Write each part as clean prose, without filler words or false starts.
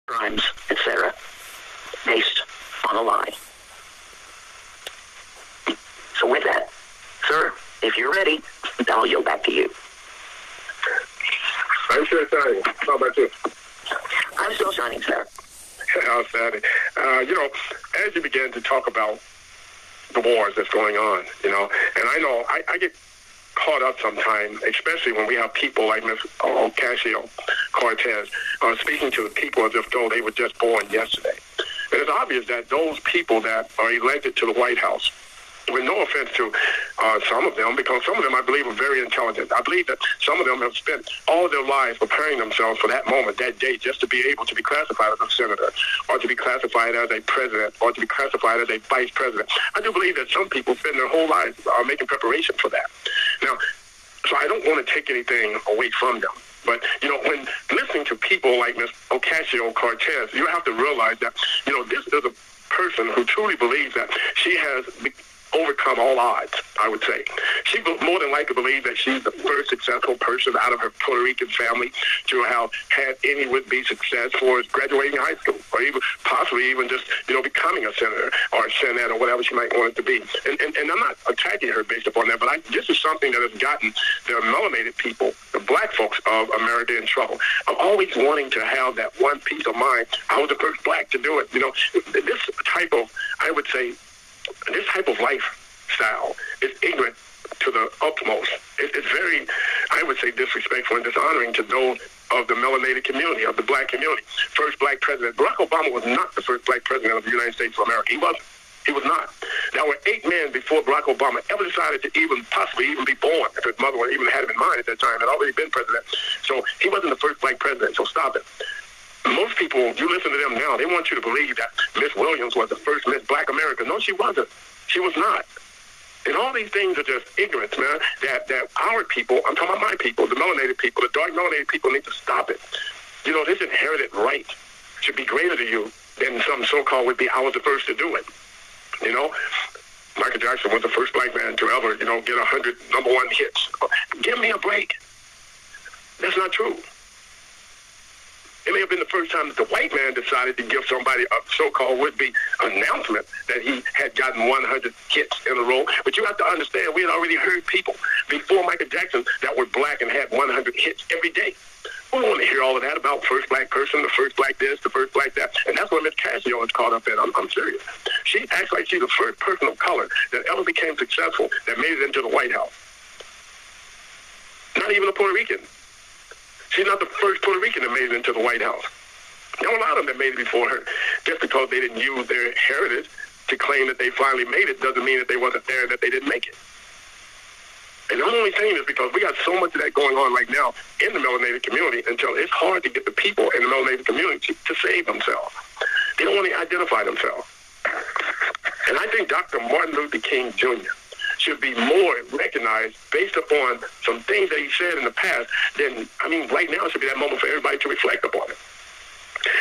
crimes, etc., based on a lie. So with that, sir, if you're ready, I'll yield back to you. I'm sure shining. How about you? I'm still shining, sir. Outstanding. As you began to talk about the wars that's going on, and I know I get caught up sometimes, especially when we have people like Ms. Ocasio-Cortez speaking to the people as if though they were just born yesterday. And it's obvious that those people that are elected to the White House, with no offense to some of them, because some of them I believe are very intelligent. I believe that some of them have spent all their lives preparing themselves for that moment, that day, just to be able to be classified as a senator, or to be classified as a president, or to be classified as a vice president. I do believe that some people spend their whole lives making preparation for that. Now, so I don't want to take anything away from them. But, when listening to people like Ms. Ocasio-Cortez, you have to realize that, this is a person who truly believes that she has overcome all odds, I would say. She more than likely believes that she's the first successful person out of her Puerto Rican family to have had any would-be success for graduating high school, or even possibly even just, becoming a senator or a senate or whatever she might want it to be. And I'm not attacking her based upon that, but this is something that has gotten the melanated people, the black folks of America, in trouble. I'm always wanting to have that one peace of mind. I was the first black to do it. This type of, I would say, this type of lifestyle is ignorant to the utmost. It's very, I would say, disrespectful and dishonoring to those of the melanated community, of the black community. First black president. Barack Obama was not the first black president of the United States of America. He wasn't. He was not. There were 8 men before Barack Obama ever decided to possibly be born, if his mother even had him in mind at that time, had already been president. So he wasn't the first black president, so stop it. Most people, you listen to them now, they want you to believe that Miss Williams was the first Miss Black America. No, she wasn't. She was not. And all these things are just ignorance, man, that our people, I'm talking about my people, the melanated people, the dark melanated people need to stop it. This inherited right should be greater to you than some so-called would be, I was the first to do it. Michael Jackson was the first black man to ever, get 100 number one hits. Give me a break. That's not true. It may have been the first time that the white man decided to give somebody a so-called would-be announcement that he had gotten 100 hits in a row. But you have to understand, we had already heard people before Michael Jackson that were black and had 100 hits every day. We don't want to hear all of that about first black person, the first black this, the first black that. And that's what Ms. Casio is caught up in. I'm serious. She acts like she's the first person of color that ever became successful that made it into the White House. Not even a Puerto Rican. She's not the first Puerto Rican that made it into the White House. There were a lot of them that made it before her. Just because they didn't use their heritage to claim that they finally made it doesn't mean that they wasn't there, that they didn't make it. And I'm only saying this because we got so much of that going on right now in the melanated community until it's hard to get the people in the melanated community to save themselves. They don't want to identify themselves. And I think Dr. Martin Luther King Jr. should be more recognized based upon some things that he said in the past right now should be that moment for everybody to reflect upon it.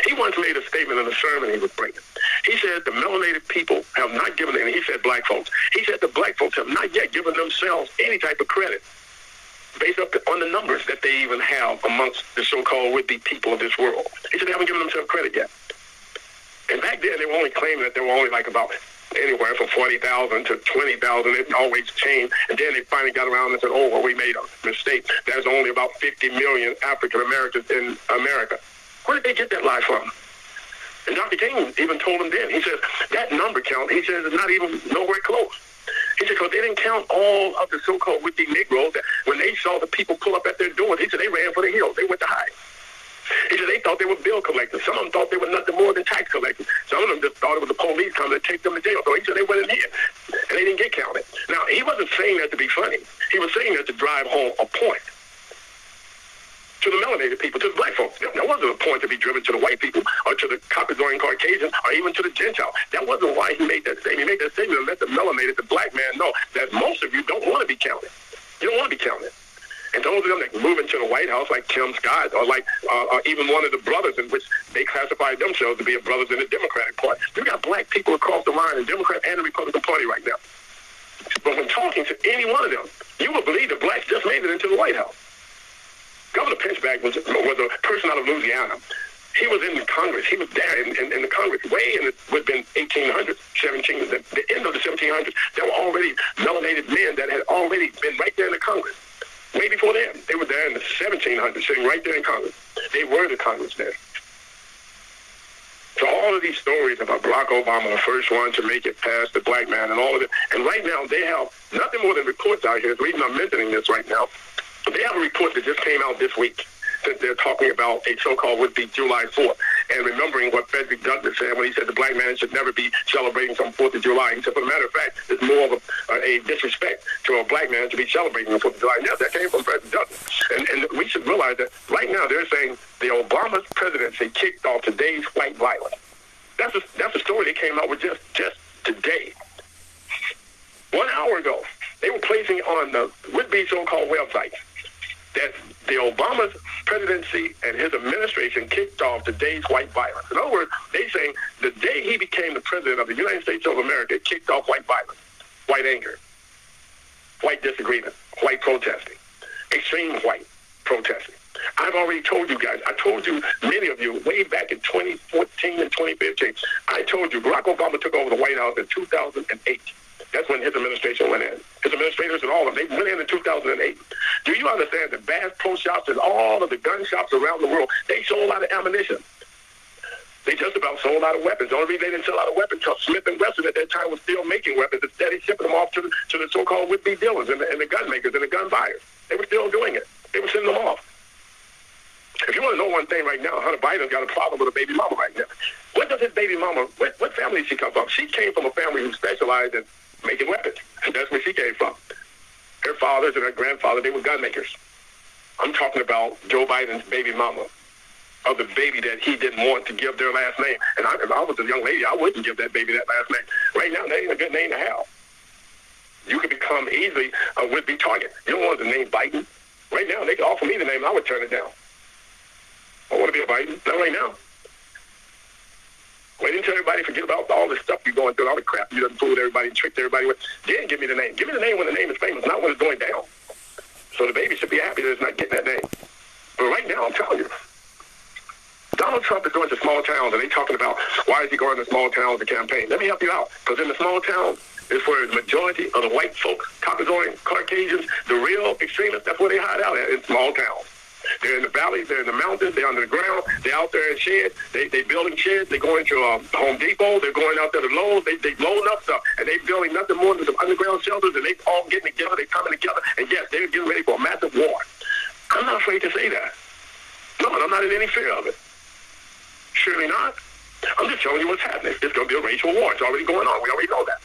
He once made a statement in a sermon he was bringing. He said the melanated people have not given, and he said black folks, he said the black folks have not yet given themselves any type of credit based on the numbers that they even have amongst the so-called would-be people of this world. He said they haven't given themselves credit yet. And back then they were only claiming that there were only like about anywhere from 40,000 to 20,000. It always changed. And then they finally got around and said, we made a mistake. There's only about 50 million African Americans in America. Where did they get that lie from? And Dr. King even told them then. He says, that number count, he says, is not even nowhere close. He said, because they didn't count all of the so-called would-be Negroes that when they saw the people pull up at their doors, he said they ran for the hills. They went to hide. He said they thought they were bill collectors. Some of them thought they were nothing more than tax collectors. Some of them just thought it was the police coming to take them to jail. So he said they went in here, and they didn't get counted. Now, he wasn't saying that to be funny. He was saying that to drive home a point to the melanated people, to the black folks. There wasn't a point to be driven to the white people or to the Caucasian Caucasians or even to the Gentile. That wasn't why he made that statement. He made that statement to let the melanated, the black man, know that most of you don't want to be counted. You don't want to be counted. And those of them that move into the White House, like Tim Scott, or like even one of the brothers in which they classified themselves to be brothers in the Democratic Party. You got black people across the line in the Democrat and the Republican Party right now. But when talking to any one of them, you will believe that blacks just made it into the White House. Governor Pinchback was a person out of Louisiana He was in the Congress. He was there in the Congress way in the, would have been 1800s, the end of the 1700s. There were already melanated men that had already been right there in the Congress. Way before them. They were there in the 1700s, sitting right there in Congress. They were the Congress there. So all of these stories about Barack Obama, the first one to make it past the black man and all of it, and right now they have nothing more than reports out here. The reason I'm mentioning this right now, they have a report that just came out this week. Since they're talking about a so-called would-be July 4th, and remembering what Frederick Douglass said when he said the black man should never be celebrating some 4th of July. He said, for a matter of fact, it's more of a disrespect to a black man to be celebrating the 4th of July. And yes, that came from Frederick Douglass. And we should realize that right now they're saying the Obama's presidency kicked off today's white violence. That's a story they came out with just today. 1 hour ago, they were placing on the would-be so-called website that the Obama's presidency and his administration kicked off today's white violence. In other words, they saying the day he became the president of the United States of America, it kicked off white violence, white anger, white disagreement, white protesting, extreme white protesting. I've already told you guys, I told you, many of you, way back in 2014 and 2015, I told you Barack Obama took over the White House in 2008. That's when his administration went in. His administrators and all of them, they went in 2008. Do you understand that Bass Pro Shops and all of the gun shops around the world, they sold a lot of ammunition. They just about sold out of weapons. The only reason they didn't sell out of weapons because Smith & Wesson at that time was still making weapons instead of shipping them off to the so-called would-be dealers and the gun makers and the gun buyers. They were still doing it. They were sending them off. If you want to know one thing right now, Hunter Biden's got a problem with a baby mama right now. What does his baby mama, what family did she come from? She came from a family who specialized in making weapons. And that's where she came from. Her fathers and her grandfather, they were gun makers. I'm talking about Joe Biden's baby mama, of the baby that he didn't want to give their last name. And if I was a young lady, I wouldn't give that baby that last name. Right now, that ain't a good name to have. You could become easily a would-be target. You don't want the name Biden. Right now, they could offer me the name, I would turn it down. I want to be a Biden. Not right now. Wait until everybody forget about all the stuff you're going through, all the crap you done fooled everybody and tricked everybody with. Then give me the name. Give me the name when the name is famous, not when it's going down. So the baby should be happy that it's not getting that name. But right now, I'm telling you, Donald Trump is going to small towns, and they're talking about why is he going to small towns to campaign. Let me help you out, because in the small towns is where the majority of the white folks, Caucasians, the real extremists, that's where they hide out at, in small towns. They're in the valleys, they're in the mountains, they're under the ground, they're out there in sheds, they building sheds, they're going to Home Depot, they're going out there to Lowe's, they loading up stuff, and they're building nothing more than some underground shelters, and they all getting together, they're coming together, and yes, they're getting ready for a massive war. I'm not afraid to say that. No, and I'm not in any fear of it. Surely not. I'm just telling you what's happening. It's going to be a racial war. It's already going on. We already know that.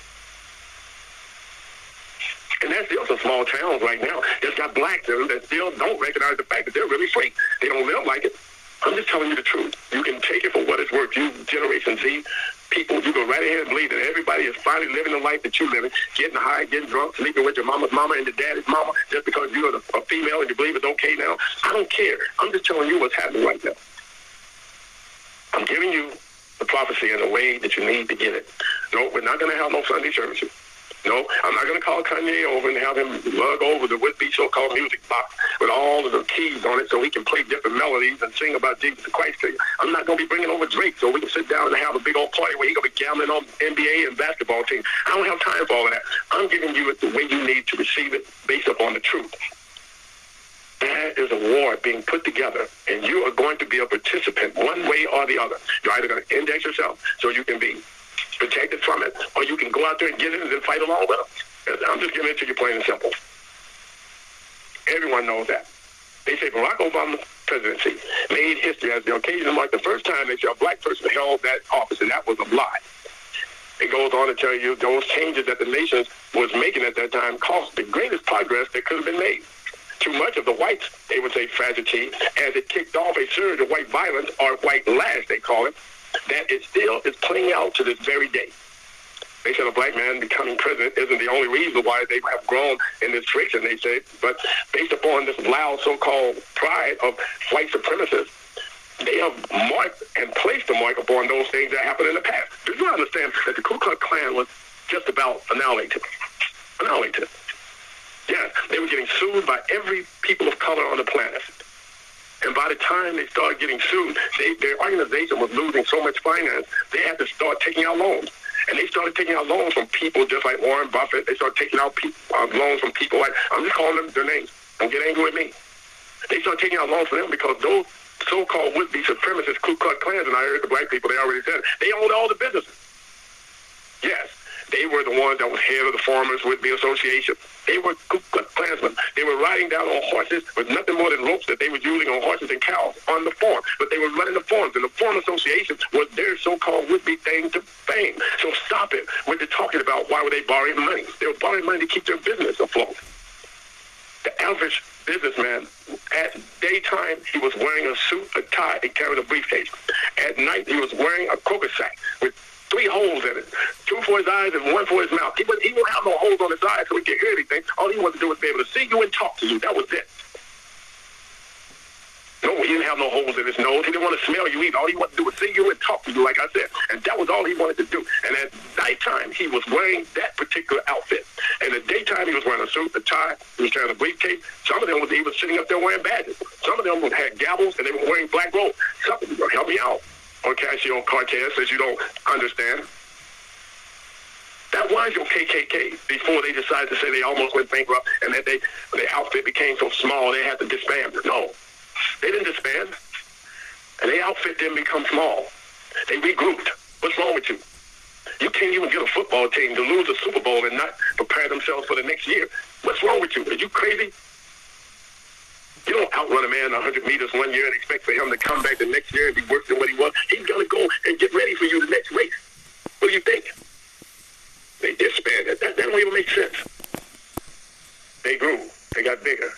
And there's still some small towns right now that's got blacks in them that still don't recognize the fact that they're really free. They don't live like it. I'm just telling you the truth. You can take it for what it's worth. You Generation Z people, you go right ahead and believe that everybody is finally living the life that you're living, getting high, getting drunk, sleeping with your mama's mama and your daddy's mama just because you're a female and you believe it's okay now. I don't care. I'm just telling you what's happening right now. I'm giving you the prophecy in the way that you need to get it. No, we're not going to have no Sunday services. No, I'm not going to call Kanye over and have him lug over the would-be so-called music box with all of the keys on it so he can play different melodies and sing about Jesus Christ to you. I'm not going to be bringing over Drake so we can sit down and have a big old party where he's going to be gambling on NBA and basketball teams. I don't have time for all of that. I'm giving you it the way you need to receive it based upon the truth. There is a war being put together, and you are going to be a participant one way or the other. You're either going to index yourself so you can be protected from it, or you can go out there and get it and then fight along with them. I'm just giving it to you plain and simple. Everyone knows that. They say Barack Obama's presidency made history as the occasion marked the first time they saw a black person held that office, and that was a lie. It goes on to tell you those changes that the nation was making at that time caused the greatest progress that could have been made. Too much of the whites, they would say tragedy, as it kicked off a surge of white violence, or white lash, they call it, that it still is playing out to this very day. They said a black man becoming president isn't the only reason why they have grown in this friction, they say, but based upon this loud so-called pride of white supremacists, they have marked and placed a mark upon those things that happened in the past. Do you understand that the Ku Klux Klan was just about annihilated? Annihilated. Yes, they were getting sued by every people of color on the planet. And by the time they started getting sued, their organization was losing so much finance, they had to start taking out loans. And they started taking out loans from people just like Warren Buffett. They started taking out loans from people like, I'm just calling them their names. Don't get angry with me. They started taking out loans for them because those so-called would-be supremacist Ku Klux Klans, and I heard the black people, they already said it, they owned all the businesses. Yes, they were the ones that was head of the Farmers Would-Be Association. They were Ku Klux Klansmen. They were riding down on horses with nothing more than ropes that they were using on horses and cows on the farm. But they were running the farms, and the Farm Association was their so-called would-be thing to fame. So stop it when they're talking about why were they borrowing money. They were borrowing money to keep their business afloat. The average businessman, at daytime, he was wearing a suit, a tie, and carrying a briefcase. At night, he was wearing a coca sack with 3 holes in it, 2 for his eyes and 1 for his mouth. He wouldn't have no holes on his eyes so he could hear anything. All he wanted to do was be able to see you and talk to you. That was it. No, he didn't have no holes in his nose. He didn't want to smell you either. All he wanted to do was see you and talk to you, like I said. And that was all he wanted to do. And at nighttime, he was wearing that particular outfit. And at daytime, he was wearing a suit, a tie, he was carrying a briefcase. Some of them was even sitting up there wearing badges. Some of them had gavels, and they were wearing black robes. Help me out. Ocasio Cortez says you don't understand. That was your KKK before they decided to say they almost went bankrupt and that their outfit became so small they had to disband. No, they didn't disband. And their outfit didn't become small. They regrouped. What's wrong with you? You can't even get a football team to lose a Super Bowl and not prepare themselves for the next year. What's wrong with you? Are you crazy? You don't outrun a man 100 meters one year and expect for him to come back the next year and be worse than what he was. He's going to go and get ready for you the next race. What do you think? They disbanded. That don't even make sense. They grew. They got bigger.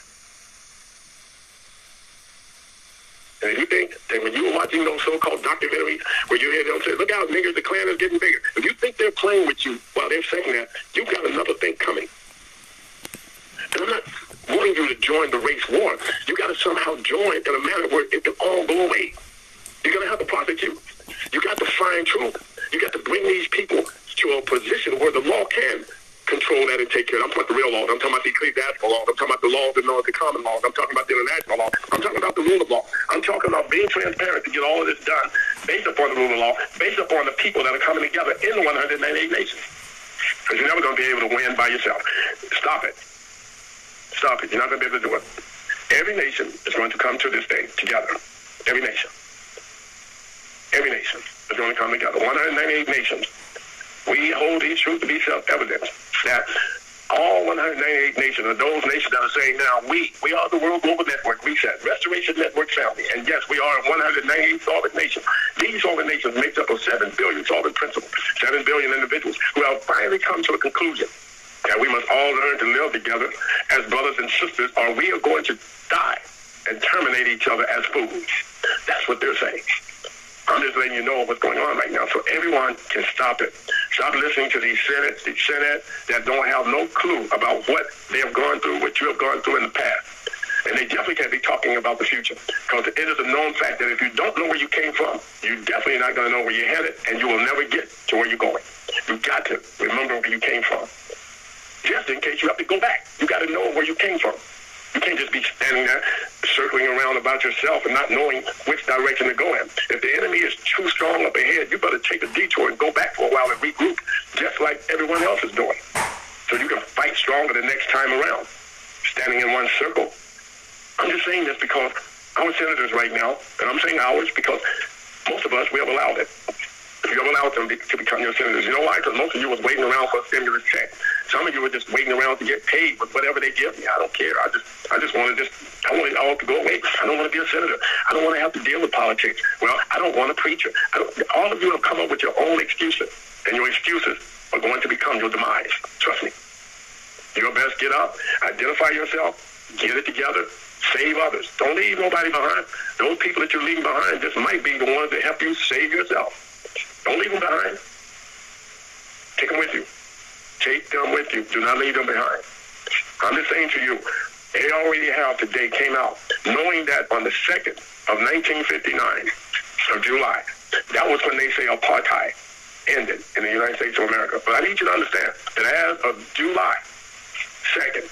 And if you think that when you were watching those so-called documentaries where you hear them say, look out, niggas, the Klan is getting bigger. If you think they're playing with you while they're saying that, you've got another thing coming. And I'm not wanting you to join the race war. You got to somehow join in a manner where it can all go away. You're going to have to prosecute. You got to find truth. You got to bring these people to a position where the law can control that and take care of it. I'm talking about the real laws. I'm talking about the ecclesiastical laws. I'm talking about the laws that know the common laws. I'm talking about the international law. I'm talking about the rule of law. I'm talking about being transparent to get all of this done based upon the rule of law, based upon the people that are coming together in the 198 nations. Because you're never going to be able to win by yourself. Stop it. Stop it. You're not going to be able to do it. Every nation is going to come to this day together. Every nation. Every nation is going to come together. 198 nations. We hold these truths to be self-evident that all 198 nations are those nations that are saying now, we are the World Global Network, Reset, Restoration Network Family. And yes, we are a 198 solvent nation. These solvent nations make up of 7 billion solvent principles, 7 billion individuals who have finally come to a conclusion that we must all learn to live together as brothers and sisters, or we are going to die and terminate each other as fools. That's what they're saying. I'm just letting you know what's going on right now so everyone can stop it. Stop listening to these Senate that don't have no clue about what they have gone through, what you have gone through in the past. And they definitely can't be talking about the future because it is a known fact that if you don't know where you came from, you're definitely not going to know where you're headed, and you will never get to where you're going. You've got to remember where you came from. Just in case you have to go back, you got to know where you came from. You can't just be standing there circling around about yourself and not knowing which direction to go in. If the enemy is too strong up ahead, you better take a detour and go back for a while and regroup, just like everyone else is doing. So you can fight stronger the next time around, standing in one circle. I'm just saying this because our senators right now, and I'm saying ours because most of us, we have allowed it. You have allowed them to become your senators. You know why? Because most of you was waiting around for a stimulus check. Some of you were just waiting around to get paid with whatever they give me. I don't care. I just want it all to go away. I don't want to be a senator. I don't want to have to deal with politics. Well, I don't want a preacher. All of you have come up with your own excuses, and your excuses are going to become your demise. Trust me. You best get up, identify yourself, get it together, save others. Don't leave nobody behind. Those people that you're leaving behind just might be the ones that help you save yourself. Don't leave them behind. Take them with you. Take them with you. Do not leave them behind. I'm just saying to you, they already have today came out, knowing that on the 2nd of 1959, of July, that was when they say apartheid ended in the United States of America. But I need you to understand that as of July 2nd,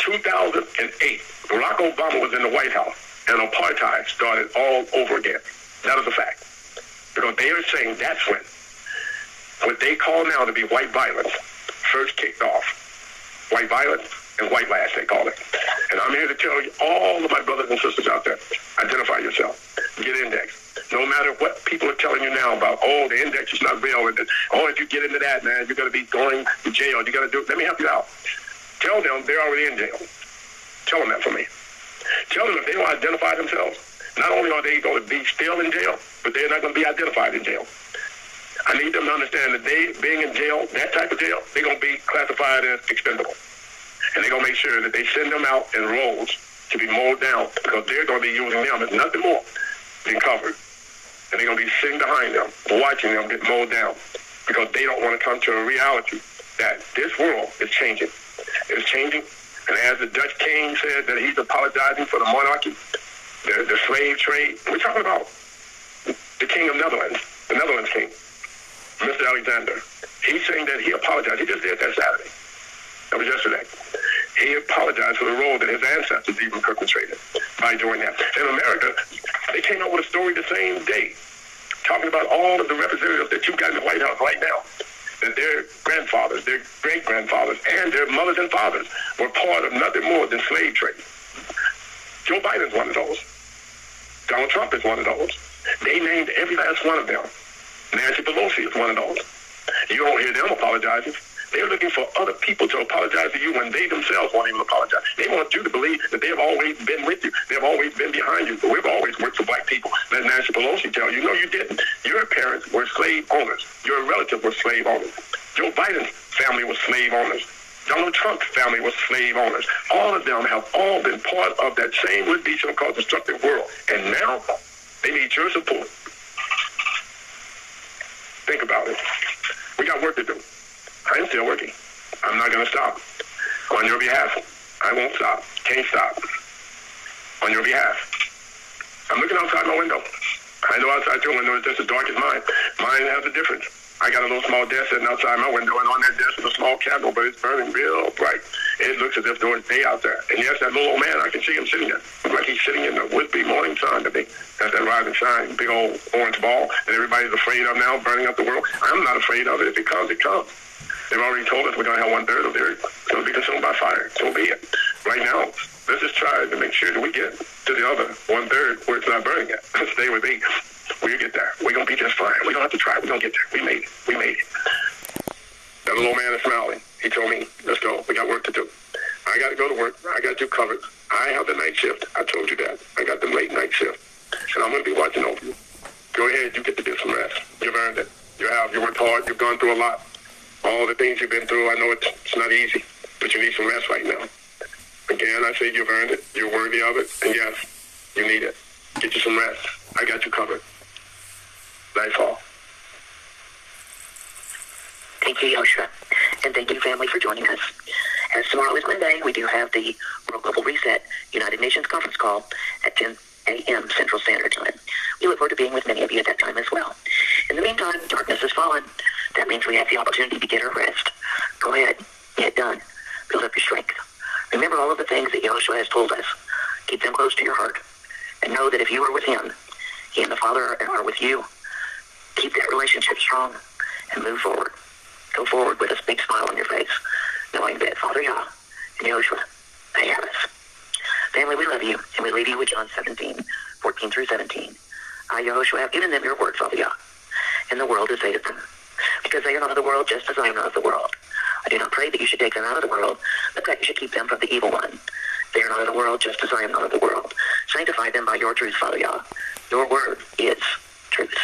2008, Barack Obama was in the White House. and apartheid started all over again. That is a fact. Because they are saying that's when what they call now to be white violence first kicked off. White violence and white lash, they call it. And I'm here to tell you, all of my brothers and sisters out there, identify yourself. Get indexed. No matter what people are telling you now about, oh, the index is not real, and oh, if you get into that, man, you're going to be going to jail. You got to do it. Let me help you out. Tell them they're already in jail. Tell them that for me. Tell them if they don't identify themselves, not only are they going to be still in jail, but they're not going to be identified in jail. I need them to understand that they, being in jail, that type of jail, they're going to be classified as expendable. And they're going to make sure that they send them out in rolls to be mowed down, because they're going to be using them as nothing more than covered. And they're going to be sitting behind them, watching them get mowed down, because they don't want to come to a reality that this world is changing. It's changing. And as the Dutch king said that he's apologizing for the monarchy, the slave trade, we're talking about the king of Netherlands, the Netherlands king, Mr. Alexander. He's saying that he apologized. He just did that Saturday. That was yesterday. He apologized for the role that his ancestors even perpetrated by doing that. In America, they came out with a story the same day, talking about all of the representatives that you got in the White House right now, that their grandfathers, their great-grandfathers, and their mothers and fathers were part of nothing more than slave trade. Joe Biden's one of those. Donald Trump is one of those. They named every last one of them. Nancy Pelosi is one of those. You don't hear them apologizing. They're looking for other people to apologize to you when they themselves won't even apologize. They want you to believe that they have always been with you. They have always been behind you. But we've always worked for black people. Let Nancy Pelosi tell you, no, you didn't. Your parents were slave owners. Your relatives were slave owners. Joe Biden's family was slave owners. Donald Trump's family was slave owners. All of them have all been part of that same, what we call destructive world. And now they need your support. Think about it. We got work to do. I'm still working. I'm not going to stop. On your behalf, I won't stop. Can't stop. On your behalf. I'm looking outside my window. I know outside your window is just as dark as mine. Mine has a difference. I got a little small desk sitting outside my window, and on that desk is a small candle, but it's burning real bright. It looks as if there was day out there. And yes, that little old man, I can see him sitting there. Looks like he's sitting in the would-be morning sun to me. That's that rise and shine, big old orange ball that everybody's afraid of now, burning up the world. I'm not afraid of it. If it comes, it comes. They've already told us we're going to have 1/3 of the earth. It's going to be consumed by fire. So be it. Right now, let's just try to make sure that we get to the other 1/3 where it's not burning yet. Stay with me. We'll get there. We're going to be just fine. We don't have to try. We're going to get there. We made it. We made it. That little man is smiling. He told me, let's go. We got work to do. I got to go to work. I got you covered. I have the night shift. I told you that. I got the late night shift. And I'm going to be watching over you. Go ahead. You get to get some rest. You've earned it. You have. You worked hard. You've gone through a lot. All the things you've been through, I know it's not easy, but you need some rest right now. Again, I say you've earned it. You're worthy of it. And yes, you need it. Get you some rest. I got you covered. Nightfall. Thank you, Yoshua. And thank you, family, for joining us. As tomorrow is Monday, we do have the World Global Reset United Nations conference call at 10 a.m. Central Standard Time. We look forward to being with many of you at that time as well. In the meantime, darkness has fallen. That means we have the opportunity to get our rest. Go ahead. Get it done. Build up your strength. Remember all of the things that Yoshua has told us. Keep them close to your heart. And know that if you are with him, he and the Father are with you. Keep that relationship strong and move forward. Go forward with a big smile on your face, knowing that Father Yah and Yoshua, they have us. Family, we love you, and we leave you with John 17:14-17. I, Yahushua, have given them your word, Father Yah, and the world has hated them, because they are not of the world, just as I am not of the world. I do not pray that you should take them out of the world, but that you should keep them from the evil one. They are not of the world, just as I am not of the world. Sanctify them by your truth, Father Yah. Your word is truth.